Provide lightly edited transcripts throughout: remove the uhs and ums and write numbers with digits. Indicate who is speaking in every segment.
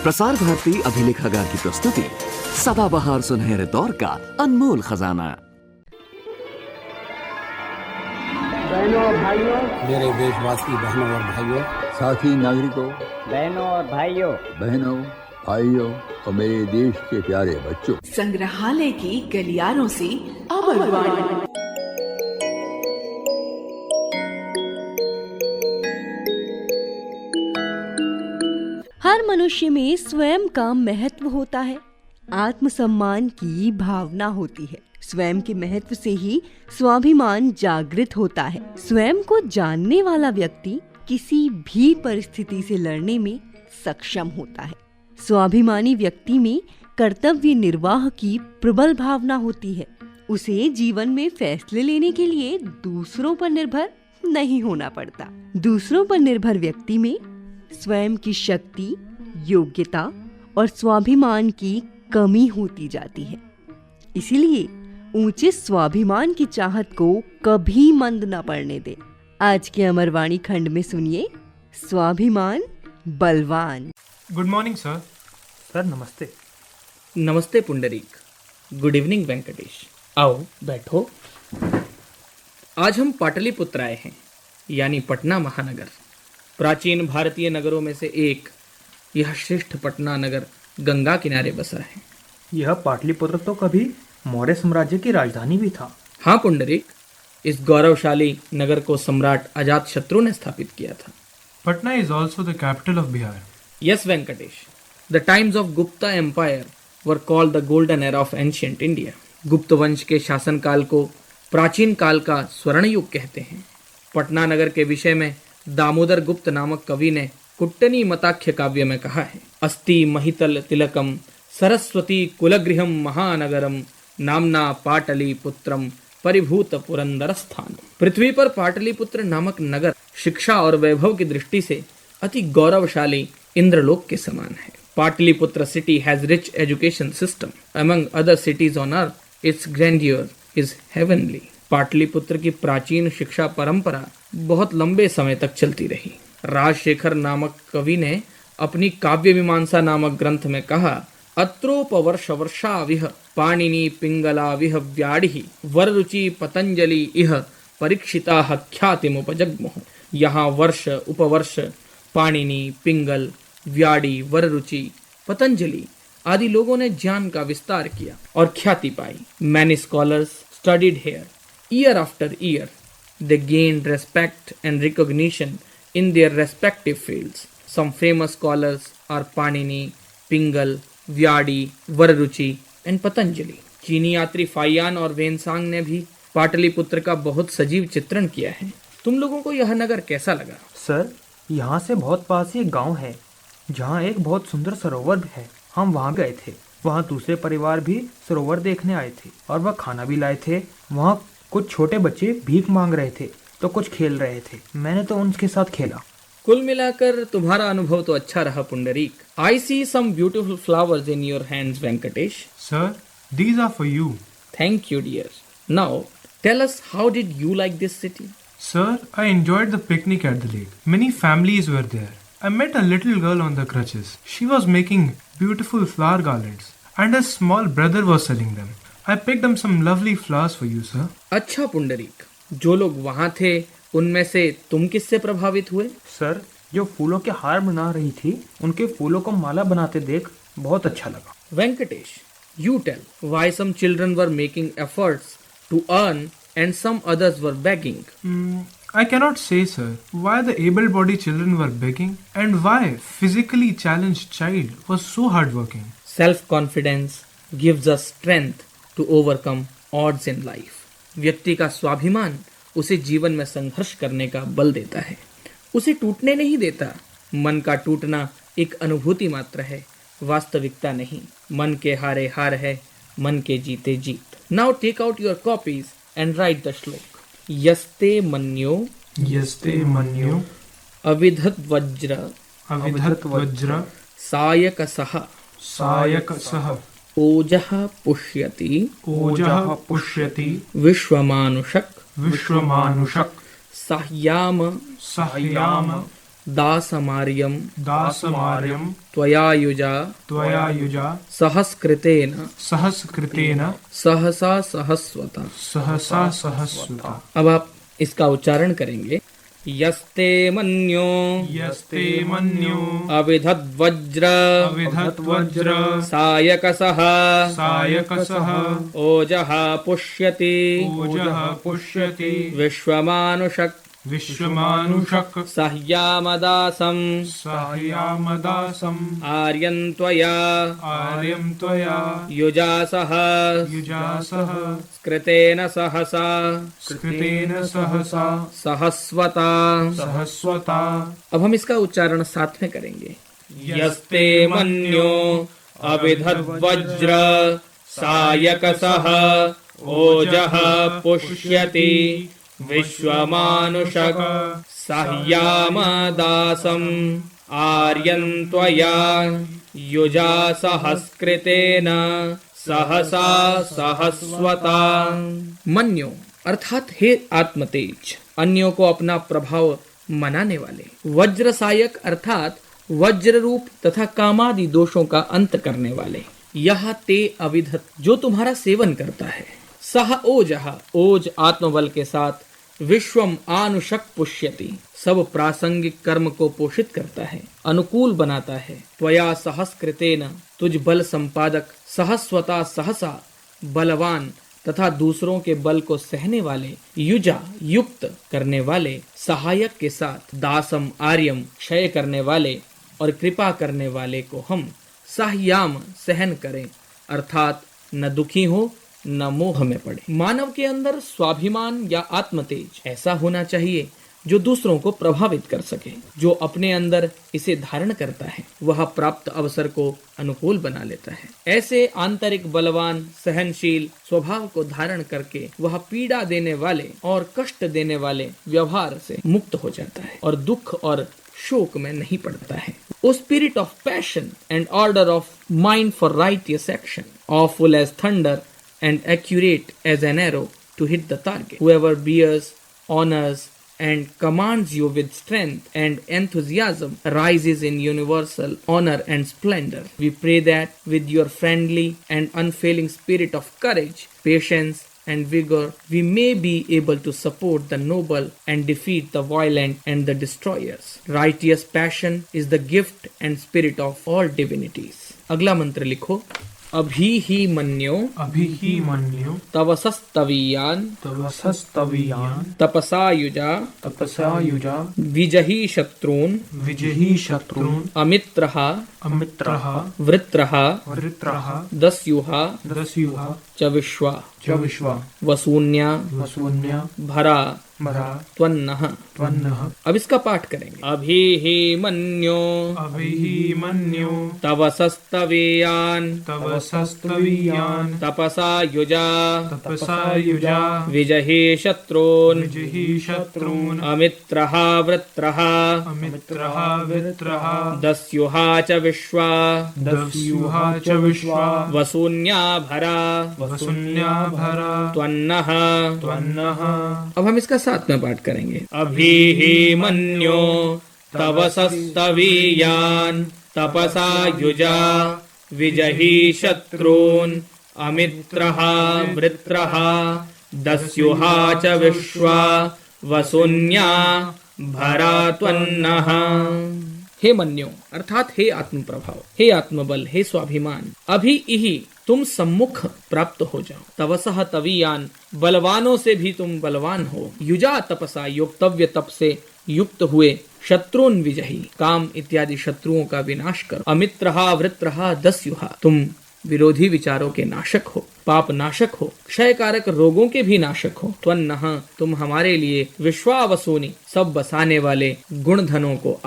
Speaker 1: प्रसार भारती अभिलेखागार की प्रस्तुति सदाबहार सुनहरे दौर का अनमोल खजाना।
Speaker 2: बहनों और भाइयों,
Speaker 3: मेरे देशवासी बहनों और भाइयों,
Speaker 4: साथी नागरिकों,
Speaker 2: बहनों और भाइयों,
Speaker 4: बहनों भाइयों और मेरे देश के प्यारे बच्चों,
Speaker 5: संग्रहालय की गलियारों से अमरवाणी।
Speaker 6: हर मनुष्य में स्वयं का महत्व होता है, आत्मसम्मान की भावना होती है। स्वयं के महत्व से ही स्वाभिमान जागृत होता है। स्वयं को जानने वाला व्यक्ति किसी भी परिस्थिति से लड़ने में सक्षम होता है। स्वाभिमानी व्यक्ति में कर्तव्य निर्वाह की प्रबल भावना होती है। उसे जीवन में फैसले लेने के लिए दूसरों पर निर्भर नहीं होना पड़ता। दूसरों पर निर्भर व्यक्ति में स्वयं की शक्ति, योग्यता और स्वाभिमान की कमी होती जाती है। इसीलिए ऊंचे स्वाभिमान की चाहत को कभी मंद न पड़ने दे। आज के अमरवाणी खंड में सुनिए स्वाभिमान बलवान।
Speaker 7: Good morning sir. सर नमस्ते।
Speaker 8: नमस्ते पुंडरीक। Good evening Venkatesh. आओ बैठो। आज हम पाटलिपुत्र आए हैं, यानी पटना महानगर। प्राचीन भारतीय नगरों में से एक यह श्रेष्ठ पटना नगर गंगा किनारे बसा है।
Speaker 7: यह पाटलिपुत्र तो कभी मौर्य साम्राज्य की राजधानी भी था।
Speaker 8: हाँ पुंडरीक, इस गौरवशाली नगर को सम्राट अजातशत्रु ने स्थापित किया था।
Speaker 7: Patna is also the capital of Bihar.
Speaker 8: Yes Venkatesh, the times of Gupta empire were called the golden era of ancient India. Gupta वंश के शासनकाल को प्राचीन काल का स्वर्ण युग कहते हैं। पटना नगर के विषय में दामोदर गुप्त नामक कवि ने कुट्टनी मताख्य काव्य में कहा है, अस्ति महितल तिलकम सरस्वती कुलगृहम महानगरम नामना पाटलिपुत्रम परिभूत पुरंदर स्थान। पृथ्वी पर पाटलिपुत्र नामक नगर शिक्षा और वैभव की दृष्टि से अति गौरवशाली इंद्रलोक के समान है। Pataliputra city has rich education system among other CTs on earth. It's grandeur is heavenly. Pataliputra की प्राचीन शिक्षा परंपरा बहुत लंबे समय तक चलती रही। राजशेखर नामक कवि ने अपनी काव्य मीमांसा नामक ग्रंथ में कहा, अत्रोपवर्ष वर्षाविह पाणिनि पिंगला विह व्याढ़ि वररुचि पतंजलि इह परीक्षिता ख्यातिमुपजग्मुः। यहाँ वर्ष, उपवर्ष, पाणिनि, पिंगल, व्याढ़ि, वररुचि, पतंजलि आदि लोगों ने ज्ञान का विस्तार किया और ख्याति पाई। Many scholars studied here. Year after year, they gained respect and recognition in their respective fields. Some famous scholars are Panini, Pingal, Vyadi, Vararuchi and Patanjali. चीनी यात्री फाइयान और वेनसांग ने भी पाटलिपुत्र का बहुत सजीव चित्रण किया है। तुम लोगों को यह नगर कैसा लगा?
Speaker 7: सर, यहाँ से बहुत पास ही एक गांव है जहाँ एक बहुत सुंदर सरोवर भी है। हम वहाँ गए थे। वहाँ दूसरे परिवार भी सरोवर देखने आए थे और वह खाना भी लाए थे। वहाँ कुछ छोटे बच्चे भीख मांग रहे थे तो कुछ खेल रहे थे। मैंने तो उनके साथ खेला।
Speaker 8: कुल मिलाकर तुम्हारा अनुभव तो अच्छा रहा Pundarik. I see some beautiful flowers in your hands Venkatesh.
Speaker 7: Sir, these are for you.
Speaker 8: Thank you dear. Now tell us, how did you like this city?
Speaker 7: Sir, I enjoyed the picnic at the lake. Many families were there. I met a little girl on the crutches. She was making beautiful flower garlands and her small brother was selling them. I picked them some lovely flowers for you, sir.
Speaker 8: अच्छा पुंडरीक, जो लोग वहाँ थे उनमें से तुम किससे प्रभावित हुए?
Speaker 7: सर, जो फूलों के हार बना रही थी उनके फूलों को माला बनाते देख बहुत अच्छा लगा।
Speaker 8: Venkatesh, you tell why some children were making efforts to earn and some others were begging.
Speaker 7: I cannot say, sir, why the able-bodied children were begging and why physically challenged child was so hardworking.
Speaker 8: Self-confidence gives us strength to overcome odds in life. व्यक्ति का स्वाभिमान उसे जीवन में संघर्ष करने का बल देता है, उसे टूटने नहीं देता। मन का टूटना एक अनुभूति मात्र है, वास्तविकता नहीं। मन के हारे हार है, मन के जीते जीत। Now take out your copies and write the श्लोक। यस्ते मन्यो अविधत वज्र सायकसः ओजः पुष्यति विश्वमानुषक साह्याम दासमार्यम
Speaker 7: दासमार्यम
Speaker 8: त्वयायुजा
Speaker 7: त्वयायुजा
Speaker 8: सहस्कृतेन
Speaker 7: सहस्कृतेन
Speaker 8: सहसा सहस्वता।
Speaker 7: सहसा सहस्वता।
Speaker 8: अब आप इसका उच्चारण करेंगे। यस्ते मन्यो
Speaker 7: यस्ते मन्यो
Speaker 8: अविधद्वज्र
Speaker 7: अविधद्वज्र
Speaker 8: सायकसः
Speaker 7: सायकसः
Speaker 8: ओजः पुष्यति
Speaker 7: ओजः पुष्यति
Speaker 8: विश्वमानुषक
Speaker 7: विश्वमानुषक
Speaker 8: सह्यामदासं
Speaker 7: साह्यामदासम्
Speaker 8: आर्यं त्वया
Speaker 7: आर्यं त्वया
Speaker 8: युजासः
Speaker 7: युजासः
Speaker 8: कृतेन सहसा
Speaker 7: कृतेन सहसा
Speaker 8: सहस्वता।
Speaker 7: सहस्वता।
Speaker 8: अब हम इसका उच्चारण साथ में करेंगे। यस्ते मन्यो अविधद्वज्र सायकसः ओजः पुष्यति विश्वमानुषक सह्यामदासम् आर्यं त्वया युजा सहस्कृतेन सहसा सहस्वता। मन्यो अर्थात हे आत्मतेज, अन्यों को अपना प्रभाव मनाने वाले। वज्र सायक अर्थात वज्र रूप तथा कामादि दोषों का अंत करने वाले। यह ते अविधत जो तुम्हारा सेवन करता है। सह ओजः ओज आत्मबल के साथ विश्वम आनुषक पुष्यति सब प्रासंगिक कर्म को पोषित करता है, अनुकूल बनाता है। त्वया सहस्कृतेन तुझ बल संपादक, सहस्वता सहसा बलवान तथा दूसरों के बल को सहने वाले, युजा युक्त करने वाले, सहायक के साथ, दासम आर्यम क्षय करने वाले और कृपा करने वाले को हम साह्याम सहन करें, अर्थात न दुखी हो न मोह में पड़े। मानव के अंदर स्वाभिमान या आत्मतेज ऐसा होना चाहिए जो दूसरों को प्रभावित कर सके। जो अपने अंदर इसे धारण करता है वह प्राप्त अवसर को अनुकूल बना लेता है। ऐसे आंतरिक बलवान सहनशील स्वभाव को धारण करके वह पीड़ा देने वाले और कष्ट देने वाले व्यवहार से मुक्त हो जाता है और दुख और शोक में नहीं पड़ता है। O spirit of passion and order of mind for righteous action, awful as thunder and accurate as an arrow to hit the target. Whoever bears, honors, and commands you with strength and enthusiasm rises in universal honor and splendor. We pray that with your friendly and unfailing spirit of courage, patience, and vigor, we may be able to support the noble and defeat the violent and the destroyers. Righteous passion is the gift and spirit of all divinities. अगला मंत्र लिखो। अभी ही मन्यो तवसस्तवीयान तपसा युजा विजही शत्रून अमित्रः वृत्रः दस्युहा च विश्वा वसून्या भरा त्वन्नः। अब इसका पाठ करेंगे। अभी ही मन्यो तवसस्तवीयान तपसा युजा विजही शत्रून अमित्रः वृत्रः दस्युहा च विश्वा वसून्या भरा त्वन्नः। अब हम इसका साथ में पाठ करेंगे। अभी ही मन्यो तवसस्तवीयान तपसा युजा विजही शत्रून अमित्रः वृत्रः दस्युहा च विश्वा वसून्या भरा त्वन्नः। हे मन्यो अर्थात हे आत्म प्रभाव, हे आत्मबल, हे स्वाभिमान, अभी यही तुम सम्मुख प्राप्त हो जाओ। तवसह तवीयान बलवानों से भी तुम बलवान हो। युजा तपसा योक्तव्य तप से युक्त हुए। शत्रुन विजही काम इत्यादि शत्रुओं का विनाश करो। अमित्रहा वृत्रहा दस्युहा तुम विरोधी विचारों के नाशक हो, पाप नाशक हो, क्षयकारक रोगों के भी नाशक हो। त्वन्नः तुम हमारे लिए विश्वावसूनी सब बसाने वाले गुण धनों को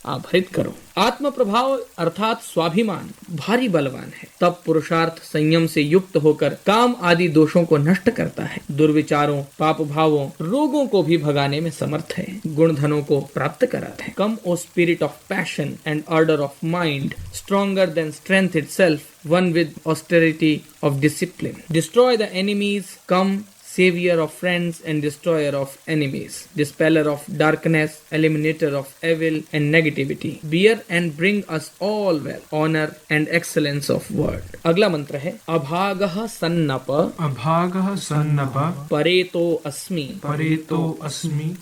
Speaker 8: आभरित करो। आत्म प्रभाव अर्थात स्वाभिमान भारी बलवान है। तब पुरुषार्थ संयम से युक्त होकर काम आदि दोषों को नष्ट करता है। दुर्विचारों, पाप भावों, रोगों को भी भगाने में समर्थ है। गुण धनों को प्राप्त कराता है। Come O spirit of passion and order of mind, stronger than strength itself, one with austerity of discipline, destroy the enemies, come savior of friends and destroyer of enemies, dispeller of darkness, eliminator of evil and negativity, bear and bring us all well, honor and excellence of word. अगला मंत्र है अभागः सन्नप
Speaker 9: अभागः सन्नप
Speaker 8: परेतो अस्मि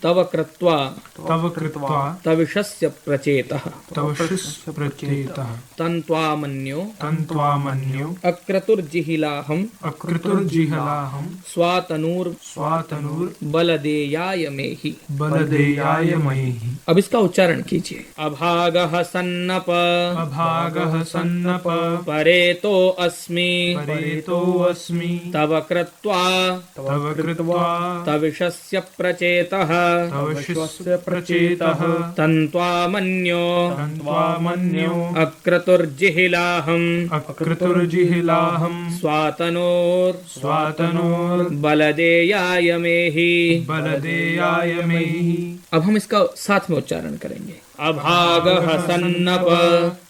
Speaker 8: तव कृत्वा तविषस्य प्रचेतः तन्त्वामन्यो अक्रतुर्जिहिलाहं स्वातनूर बलदेयाय मेहि। अब इसका उच्चारण कीजिए। अभागः सन्नप परेतो अस्मि तव कृत्वा तविषस्य प्रचेतः तन्त्वामन्यो अक्रतुर्जिहिलाहं स्वातनोर बलदेयाय मेहि। अब हम इसका साथ में उच्चारण करेंगे। अभागः सन्नप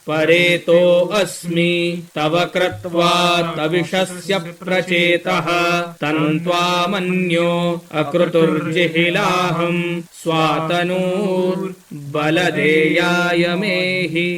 Speaker 8: परेतो अस्मि तव कृत्वा तविषस्य प्रचेतः तन्त्वामन्यो अक्रतुर्जिहिलाहं स्वातनूर बलदेयाय मेहि।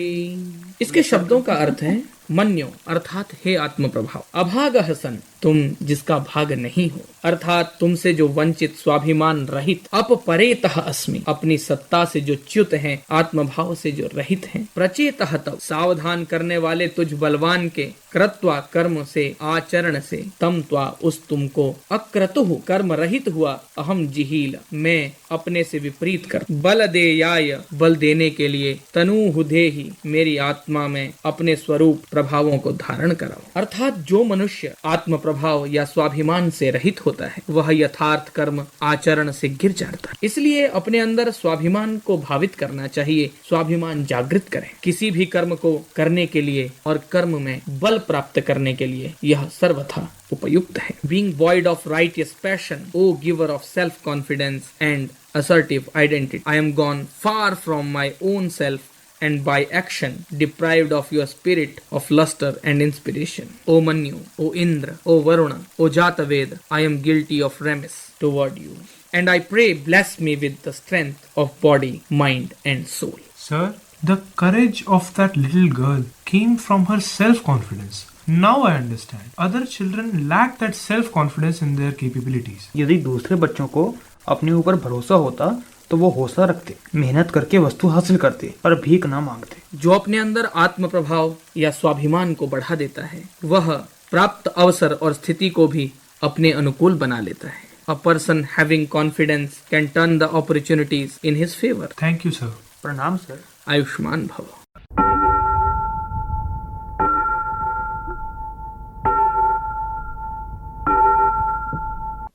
Speaker 8: इसके शब्दों का अर्थ है मन्यो अर्थात हे आत्म प्रभाव, अभागः सन तुम जिसका भाग नहीं हो, अर्थात तुमसे जो वंचित स्वाभिमान रहित, अपरेतः अस्मि अपनी सत्ता से जो च्युत हैं, आत्मभाव से जो रहित हैं, प्रचेतः तव सावधान करने वाले तुझ बलवान के, कृत्वा कर्म से आचरण से, तम त्वा उस तुमको, अक्रतुः कर्म रहित हुआ, अहम जिहील मैं अपने से विपरीत कर, बल देयाय बल देने के लिए, तनूहु देहि मेरी आत्मा में अपने स्वरूप प्रभावों को धारण कराओ। अर्थात जो मनुष्य आत्म प्रभाव या स्वाभिमान से रहित होता है वह यथार्थ कर्म आचरण से गिर जाता है। इसलिए अपने अंदर स्वाभिमान को भावित करना चाहिए, स्वाभिमान जागृत करें किसी भी कर्म को करने के लिए और कर्म में बल प्राप्त करने के लिए यह सर्वथा उपयुक्त है। Being void of righteous passion, O giver of self-confidence and assertive identity, I am gone far from my own self and by action deprived of your spirit of luster and inspiration. O Manyu, O Indra, O Varuna, O Jataveda, I am guilty of remiss toward you. And I pray bless me with the strength of body, mind and soul.
Speaker 9: Sir, the courage of that little girl came from her self-confidence. Now I understand. Other children lack that self-confidence in their capabilities.
Speaker 7: यदि दूसरे बच्चों को अपने ऊपर भरोसा होता तो वो हौसला रखते, मेहनत करके वस्तु हासिल करते और भीख ना मांगते।
Speaker 8: जो अपने अंदर आत्म प्रभाव या स्वाभिमान को बढ़ा देता है वह प्राप्त अवसर और स्थिति को भी अपने अनुकूल बना लेता है। A person having confidence can turn the opportunities in his favor.
Speaker 9: Thank you, sir.
Speaker 7: प्रणाम सर।
Speaker 8: आयुष्मान भव।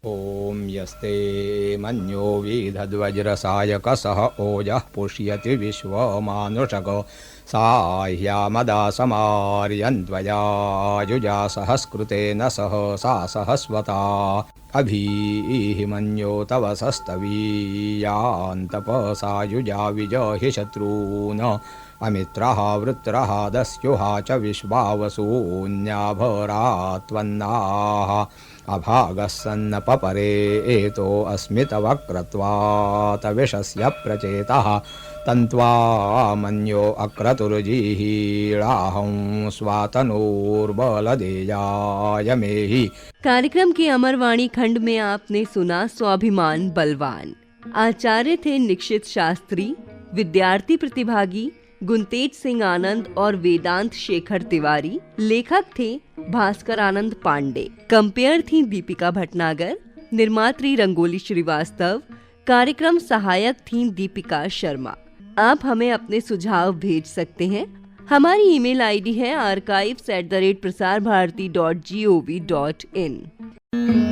Speaker 3: ॐ यस्ते मन्यो विदध्वज्रसायकसः ओजः पुष्यति विश्वमानुषक साह्यामदा समार्यन्त्वया युजा सहस्कृतेन सह सा सहस्वता अभीहिमन्यो तव सस्तवीयान्तपसा युजा विजहि शत्रून् अमित्रः वृत्रः दस्युहा च विश्वावसून्याभरात्वन्नाः अभागः सन्नपपरे एतो अस्मि तव क्रत्वा तविषस्य प्रचेतः तन्त्वामन्यो अक्रतुर्जिहीळाहं स्वातनूर्बलदेयाय मेहि।
Speaker 6: कार्यक्रम के अमरवाणी खंड में आपने सुना स्वाभिमान बलवान। आचार्य थे निक्षित शास्त्री, विद्यार्थी प्रतिभागी गुंतेज सिंह आनंद और वेदांत शेखर तिवारी, लेखक थे भास्कर आनंद पांडे, कंपेयर थी दीपिका भटनागर, निर्मात्री रंगोली श्रीवास्तव, कार्यक्रम सहायक थी दीपिका शर्मा। आप हमें अपने सुझाव भेज सकते हैं। हमारी ईमेल आईडी है archives@prasarbharati.gov.in।